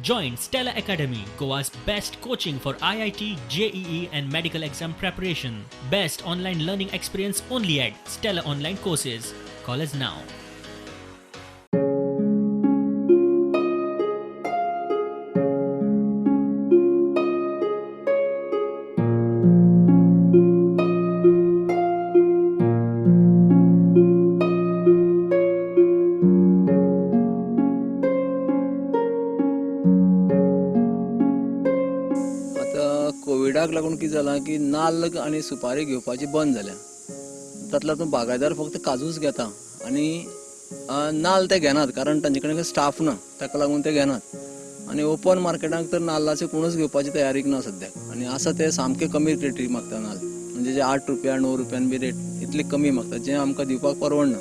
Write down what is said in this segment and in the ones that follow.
Join Stella Academy, Goa's best coaching for IIT, JEE, and medical exam preparation. Best online learning experience only at Stella Online Courses. Call us now. कोविडाक लागून कितें जालां की नाल्ल आनी सुपारी घेवपाची बंद जाल्या. तातूंत तो बागायदार फक्त काजूच घेता आनी नाल्ल ते घेनात, कारण तांचे कडेन स्टाफ ना, ताका लागून ते घेनात. आनी ओपन मार्केटाक तर नाल्लाचे कोणूच घेवपाची तयारीक ना सद्याक. आनी आसा ते सामके कमी रेटीक मागता नाल्ल, म्हणजे जे 8 रुपया 9 रुपयान बी रेट इतली कमी मागता, जे आमकां दिवपाक परवडना.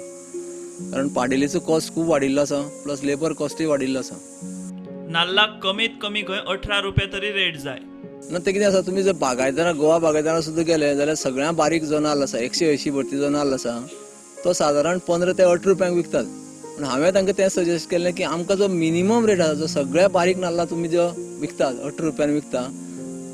कारण पाडेलीचो कॉस्ट खूब वाडिल्लो आसा, प्लस लेबर कॉस्टूय वाडिल्लो आसा. नाल्लाक कमीत कमी खंय 18 रुपये तरी रेट जाय. ना ते कितें आसा, तुमी जर बागायदारा गोवा बागायदारा सुद्दां गेले जाल्यार सगळ्यां बारीक जो नाल्ल आसा 180 भरती जो नाल्ल आसा तो सादारण 15 ते 18 रुपयांक विकतात. पूण हांवें तांकां तें सजेस्ट केलें की आमकां जो मिनिमम रेट आसा, जो सगळ्या बारीक नाल्ला तुमी जो विकतात 18 रुपयान विकता,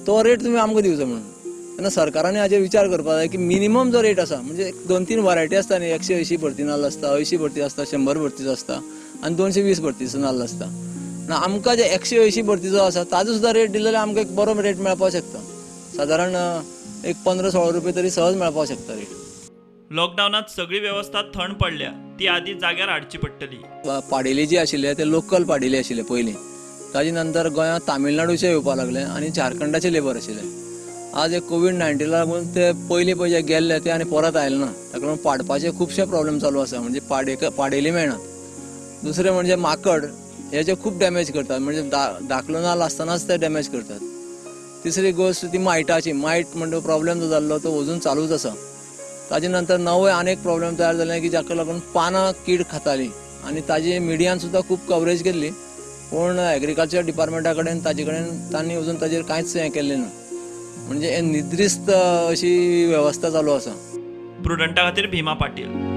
तो रेट तुमी आमकां दिवचो म्हणून. तेन्ना सरकारान हाचेर विचार करपाक जाय की मिनिमम जो रेट आसा, म्हणजे 2-3 वरायटी आसता न्ही, 180 भरती नाल्ल आसता, 80 भरती आसता, 100 भरतीचो आसता आनी 220 भरतीचो नाल्ल आसता. आमकां जे 180 भरतीचो आसा ताजो सुद्दां रेट दिलो जाल्यार आमकां एक बरो रेट मेळपाक शकता. सादारण एक 15-16 रुपये तरी सहज मेळपाक शकता रेट. लॉकडावनात सगळी वेवस्था थंड पडल्या, ती आधी जाग्यार हाडची पडटली. पाडेली जी आशिल्ले ते लोकल पाडेली आशिल्ले पयलीं, ताजे नंतर गोंयांत तामिळनाडूचे येवपाक लागले आनी झारखंडाचे लेबर आशिल्ले. आज एक कोविड-19 लागून ते पयलीं पळय जे गेल्ले ते आनी परत आयले ना. ताका लागून पाडपाचे खुबशे प्रॉब्लेम चालू आसा, म्हणजे पाडेली मेळनात. दुसरें म्हणजे माकड हेचे खूब डॅमेज करतात, म्हणजे धाकलो नाल्ल आसतनाच ते डॅमेज करतात. तिसरी गोष्ट ती मायटाची. मायट म्हणजे प्रॉब्लेम जो जाल्लो तो अजून चालूच आसा. ताजे नंतर नवे आनीक प्रॉब्लेम तयार जाले की जाका लागून पानां कीड खाताली आनी ताजी मिडियान सुद्दां खूब कवरेज केल्ली, पूण एग्रीकल्चर डिपार्टमेंटा कडेन तांणी अजून ताजेर कांयच हें केल्लें ना. म्हणजे निद्रिस्त अशी वेवस्था चालू आसा. प्रुडंटा खातीर भीमा पाटील.